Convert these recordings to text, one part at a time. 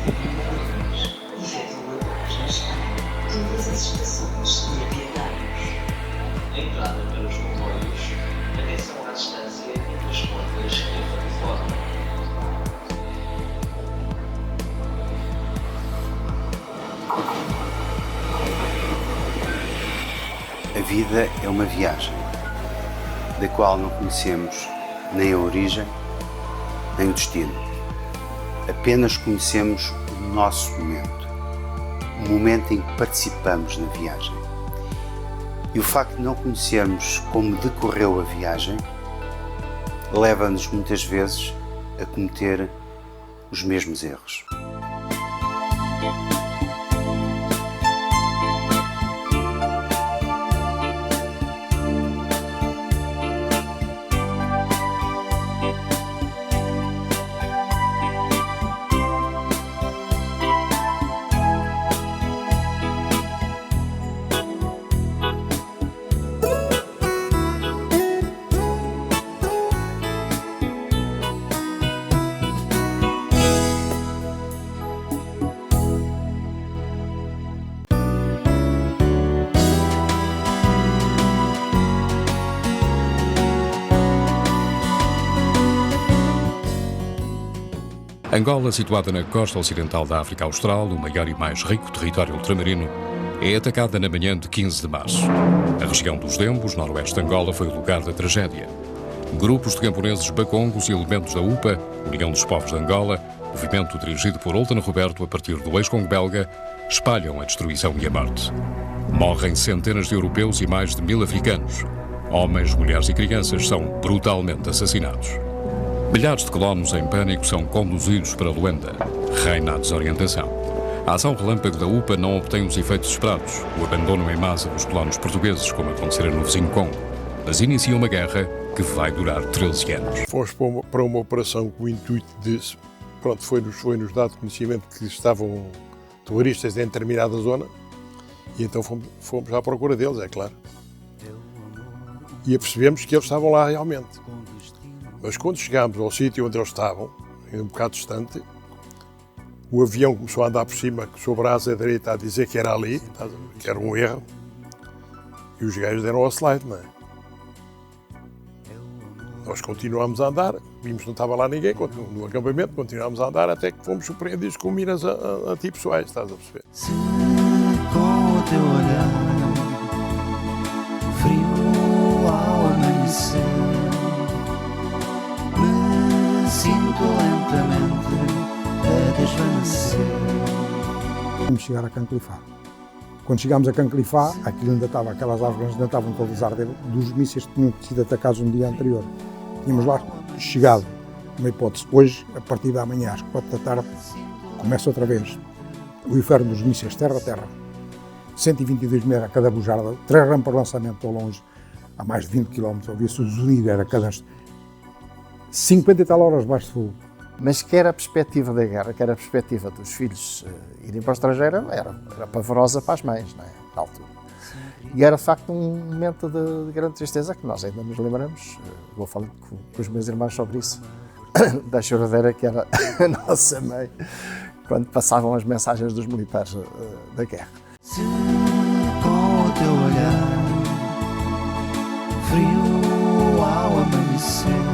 Efetuam abordagens em todas as estações e apiadários. A entrada para os comboios, atenção à distância entre as portas e a plataforma. A vida é uma viagem, da qual não conhecemos nem a origem, nem o destino. Apenas conhecemos o nosso momento, o momento em que participamos na viagem. E o facto de não conhecermos como decorreu a viagem leva-nos muitas vezes a cometer os mesmos erros. Angola, situada na costa ocidental da África Austral, o maior e mais rico território ultramarino, é atacada na manhã de 15 de março. A região dos Dembos, noroeste de Angola, foi o lugar da tragédia. Grupos de camponeses bacongos e elementos da UPA, União dos Povos de Angola, movimento dirigido por Oltan Roberto a partir do ex-Congo belga, espalham a destruição e a morte. Morrem centenas de europeus e mais de 1000 africanos. Homens, mulheres e crianças são brutalmente assassinados. Milhares de colonos em pânico são conduzidos para Luanda. Reina a desorientação. A ação relâmpago da UPA não obtém os efeitos esperados. O abandono em massa dos colonos portugueses, como acontecera no vizinho Congo. Mas inicia uma guerra que vai durar 13 anos. Fomos para uma operação com o intuito de... foi-nos dado conhecimento que estavam terroristas em determinada zona e então fomos à procura deles, é claro. E percebemos que eles estavam lá realmente. Mas quando chegámos ao sítio onde eles estavam, um bocado distante, o avião começou a andar por cima, sobre a asa direita, a dizer que era ali, que era um erro, e os gajos deram ao slide, não é? Nós continuámos a andar, vimos que não estava lá ninguém, no acampamento, continuámos a andar até que fomos surpreendidos com minas antipessoais, estás a perceber? Se com o teu olhar frio ao amanhecer me sinto lentamente a desvanecer. Vamos chegar a Canclifá. Quando chegámos a Canclifá, aquelas árvores ainda estavam todas a arder dos mísseis que tinham sido atacados no dia anterior. Tínhamos lá chegado, uma hipótese. Hoje, a partir da manhã, às 4 da tarde, começa outra vez o inferno dos mísseis terra a terra. 122 metros a cada bujarda, 3 rampas de lançamento ao longe, a mais de 20 km, ouvia-se o zunido, era cada 50 e tal horas baixo de fogo. Mas quer a perspectiva da guerra, quer a perspectiva dos filhos irem para o estrangeiro, era pavorosa para as mães, não é? Na altura. E era de facto um momento de grande tristeza que nós ainda nos lembramos. Vou falar com os meus irmãos sobre isso, da choradeira que era a nossa mãe, quando passavam as mensagens dos militares da guerra. Se com o teu olhar frio ao amanhecer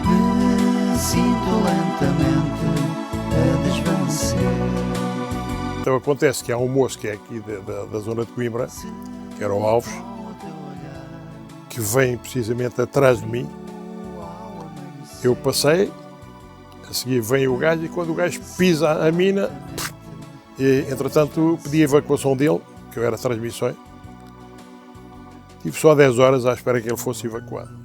me sinto lentamente a desvanecer. Então acontece que há um moço que é aqui da zona de Coimbra, que era o Alves, que vem precisamente atrás de mim. Eu passei, a seguir vem o gajo e quando o gajo pisa a mina, e, entretanto pedi a evacuação dele, que eu era transmissões. Tive só 10 horas à espera que ele fosse evacuado.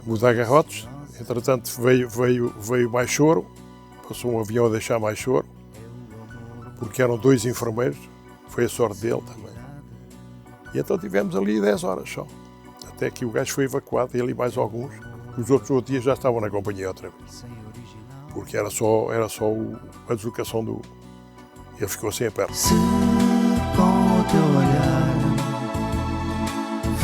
Mudar garrotes, entretanto veio mais choro, passou um avião a deixar mais choro, porque eram 2 enfermeiros, foi a sorte dele também. E então tivemos ali 10 horas só, até que o gajo foi evacuado, ele e mais alguns. Os outros dias já estavam na companhia outra vez, porque era só a deslocação do... Ele ficou sem a perna. Se com o teu olhar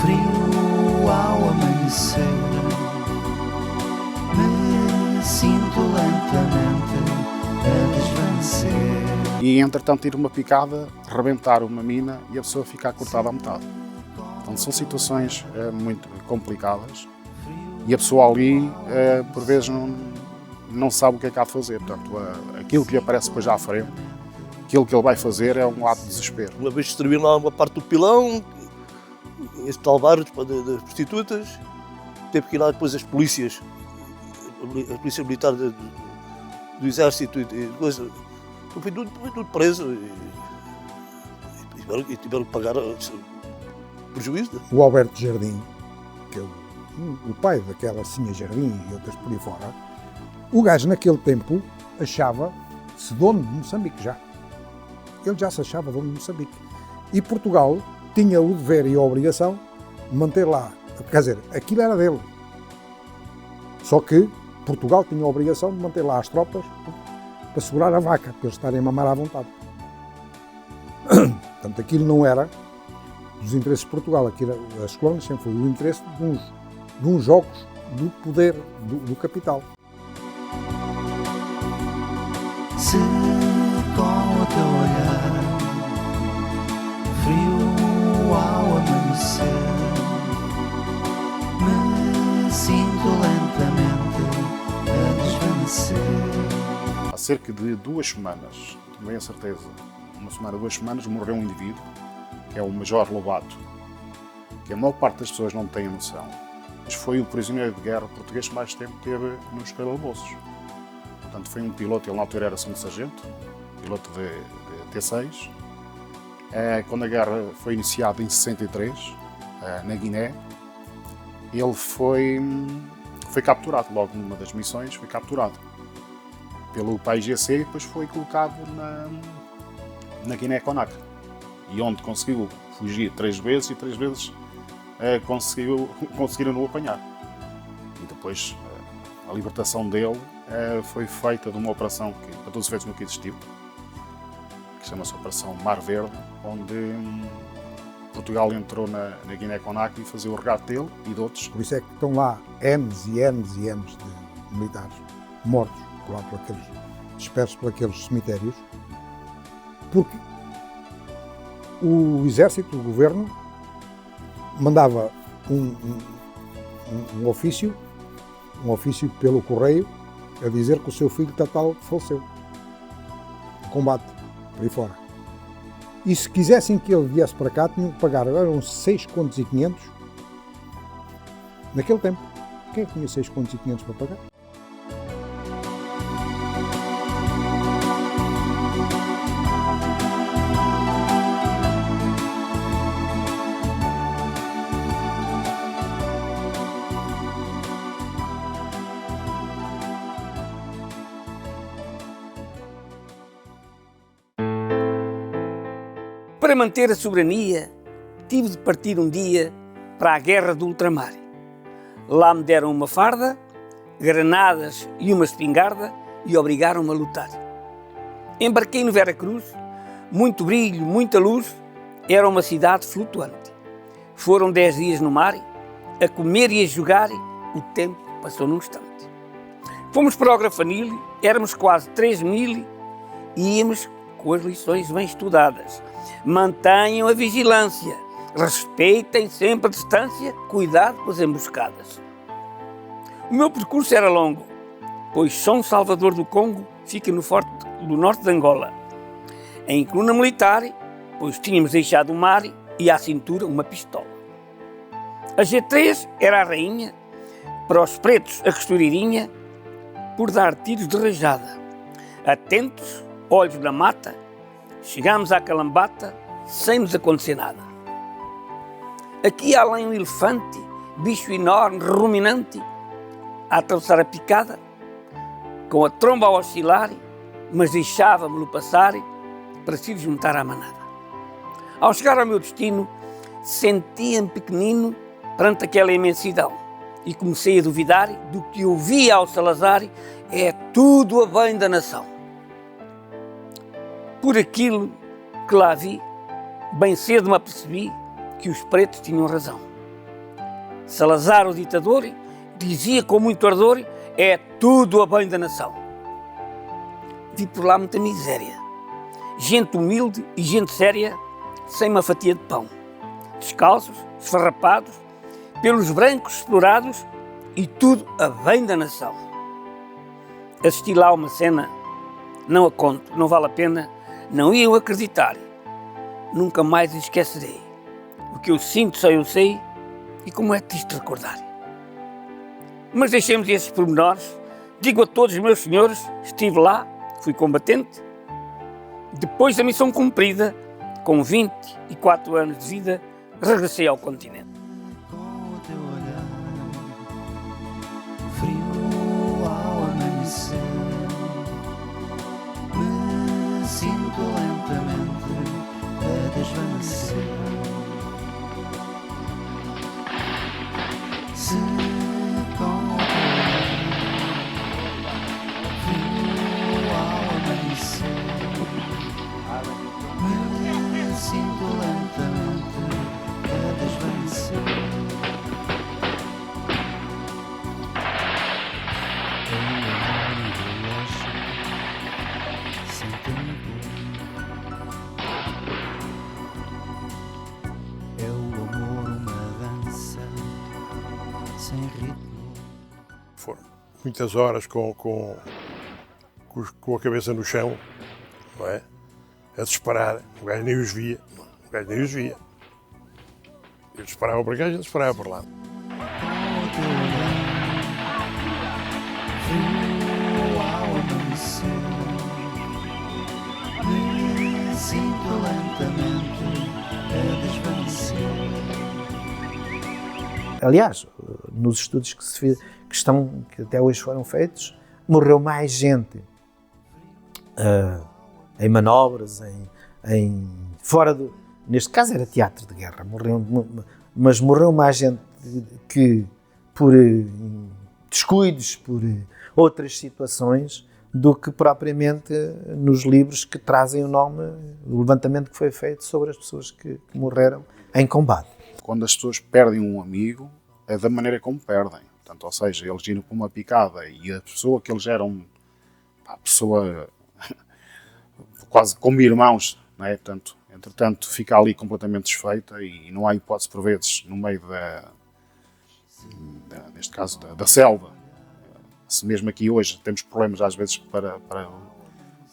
frio ao amanhecer me sinto lentamente e entretanto ir uma picada, rebentar uma mina e a pessoa ficar cortada à metade. Então são situações muito complicadas e a pessoa ali por vezes não sabe o que é que há de fazer. Portanto, aquilo que lhe aparece depois à frente, aquilo que ele vai fazer é um ato de desespero. Uma vez destruíram lá uma parte do pilão, esse tal bar das prostitutas, teve que ir lá depois a polícia militar do exército e coisa. Foi tudo preso e tiveram que pagar prejuízo. O Alberto Jardim, que é o pai daquela Sinha Jardim e outras por aí fora, o gajo naquele tempo achava-se dono de Moçambique já. Ele já se achava dono de Moçambique. E Portugal tinha o dever e a obrigação de manter lá. Quer dizer, aquilo era dele. Só que Portugal tinha a obrigação de manter lá as tropas para segurar a vaca, para eles estarem a mamar à vontade. Portanto, aquilo não era dos interesses de Portugal. Aquilo, as colónias sempre foi o interesse de uns jogos do poder, do capital. Se com o teu olhar frio ao amanhecer me sinto lentamente a desvanecer. Há cerca de 2 semanas, tenho a certeza, 1 semana, 2 semanas, morreu um indivíduo, que é o Major Lobato, que a maior parte das pessoas não tem a noção, mas foi o prisioneiro de guerra português que mais tempo teve nos calabouços. Portanto, foi um piloto, ele na altura era sargento, piloto de T6. Quando a guerra foi iniciada em 63, na Guiné, ele foi capturado, logo numa das missões, foi capturado pelo PAIGC e depois foi colocado na Guiné-Conakry, e onde conseguiu fugir 3 vezes e 3 vezes conseguiram-no apanhar. E depois a libertação dele foi feita de uma operação que, para todos os efeitos, nunca existiu, que chama-se Operação Mar Verde, onde Portugal entrou na Guiné-Conakry e fazia o resgate dele e de outros. Por isso é que estão lá N e N e N de militares mortos por lá, dispersos por aqueles cemitérios, porque o exército, o governo, mandava um ofício pelo correio a dizer que o seu filho tal faleceu no combate, por aí fora. E se quisessem que ele viesse para cá, tinham que pagar, eram 6,5 contos naquele tempo. Quem é que tinha 6,5 contos para pagar? Para manter a soberania, tive de partir um dia para a guerra do ultramar. Lá me deram uma farda, granadas e uma espingarda e obrigaram-me a lutar. Embarquei no Veracruz, muito brilho, muita luz, era uma cidade flutuante. Foram 10 dias no mar, a comer e a jogar, o tempo passou num instante. Fomos para o Grafanil, éramos quase 3.000 e íamos com as lições bem estudadas. Mantenham a vigilância, respeitem sempre a distância, cuidado com as emboscadas. O meu percurso era longo, pois São Salvador do Congo fica no forte do norte de Angola. Em coluna militar, pois tínhamos deixado o mar e à cintura uma pistola. A G3 era a rainha, para os pretos a costureirinha, por dar tiros de rajada. Atentos, olhos na mata, chegámos à Calambata sem nos acontecer nada. Aqui além um elefante, bicho enorme, ruminante, a atravessar a picada, com a tromba a oscilar, mas deixava-me-lo passar para se juntar à manada. Ao chegar ao meu destino, sentia-me pequenino perante aquela imensidão e comecei a duvidar do que ouvia ao Salazar, é tudo a bem da nação. Por aquilo que lá vi, bem cedo me apercebi que os pretos tinham razão. Salazar, o ditador, dizia com muito ardor, é tudo a bem da nação. Vi por lá muita miséria gente humilde e gente séria, sem uma fatia de pão, descalços, esfarrapados, pelos brancos explorados e tudo a bem da nação. Assisti lá uma cena, não a conto, não vale a pena, não iam acreditar, nunca mais esquecerei. O que eu sinto só eu sei e como é triste recordar. Mas deixemos esses pormenores, digo a todos os meus senhores, estive lá, fui combatente, depois da missão cumprida, com 24 anos de vida, regressei ao continente. Com o teu olhar frio ao amanhecer, me sinto lentamente a desvanecer. Se com o teu olhar frio ao amanhecer, me sinto lentamente a desvanecer. É o amor e o relógio sem tempo. É o amor uma dança sem ritmo. Foram muitas horas com a cabeça no chão, não é? A disparar, o gajo nem os via. Eu disparava para cá e ele disparava para lá. Com o teu olhar frio ao amanhecer, me sinto lentamente a desvanecer. Aliás, nos estudos que até hoje foram feitos, morreu mais gente em manobras, neste caso era teatro de guerra, mas morreu mais gente que por descuidos, por outras situações, do que propriamente nos livros que trazem o levantamento que foi feito sobre as pessoas que morreram em combate. Quando as pessoas perdem um amigo, é da maneira como perdem. Portanto, ou seja, eles iam para uma picada e a pessoa que eles eram, a pessoa quase como irmãos, não é? Portanto, entretanto, fica ali completamente desfeita e não há hipótese, por vezes, no meio neste caso, da selva. Se mesmo aqui hoje temos problemas, às vezes, para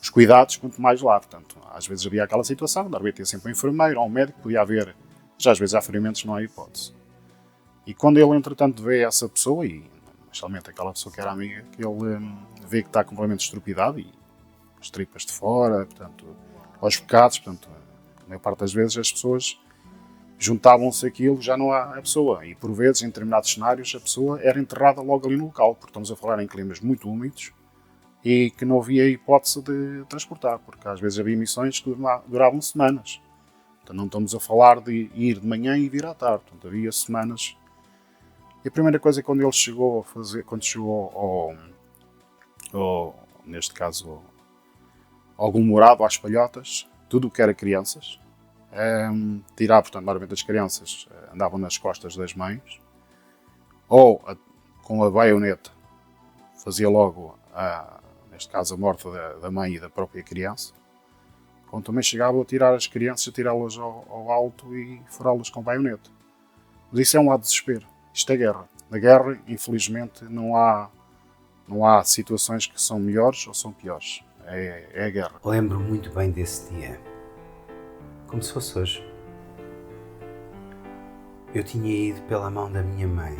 os cuidados, quanto mais lá. Portanto, às vezes havia aquela situação, devia ter sempre um enfermeiro ou um médico, podia haver, já às vezes há ferimentos, não há hipótese. E quando ele, entretanto, vê essa pessoa, e especialmente aquela pessoa que era amiga, que ele vê que está completamente estrupidado e as tripas de fora, portanto, aos bocados, portanto, a maior parte das vezes as pessoas juntavam-se aquilo, já não há a pessoa. E por vezes, em determinados cenários, a pessoa era enterrada logo ali no local, porque estamos a falar em climas muito úmidos e que não havia hipótese de transportar, porque às vezes havia missões que duravam semanas. Então não estamos a falar de ir de manhã e vir à tarde, portanto, havia semanas. E a primeira coisa, quando ele chegou a fazer, quando chegou neste caso, algum morado às palhotas, tudo o que era crianças, tirar, portanto, normalmente as crianças andavam nas costas das mães, ou com a baioneta fazia logo, neste caso, a morte da mãe e da própria criança, como também chegava a tirar as crianças, a tirá-las ao alto e furá-las com baioneta. Mas isso é um lado de desespero. Isto é guerra. Na guerra, infelizmente, não há situações que são melhores ou são piores. É a guerra. Lembro muito bem desse dia, como se fosse hoje. Eu tinha ido pela mão da minha mãe.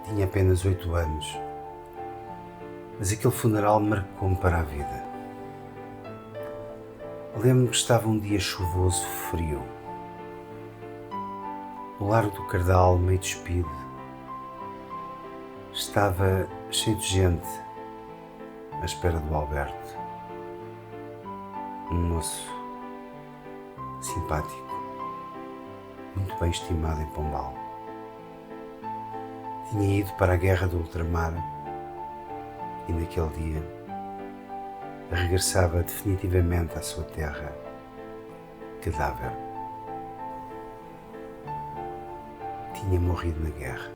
Tinha apenas 8 anos, mas aquele funeral marcou-me para a vida. Lembro-me que estava um dia chuvoso, frio. O largo do Cardal, meio despido, estava cheio de gente à espera do Alberto, um moço simpático, muito bem estimado em Pombal. Tinha ido para a guerra do ultramar e naquele dia regressava definitivamente à sua terra, cadáver. Tinha morrido na guerra.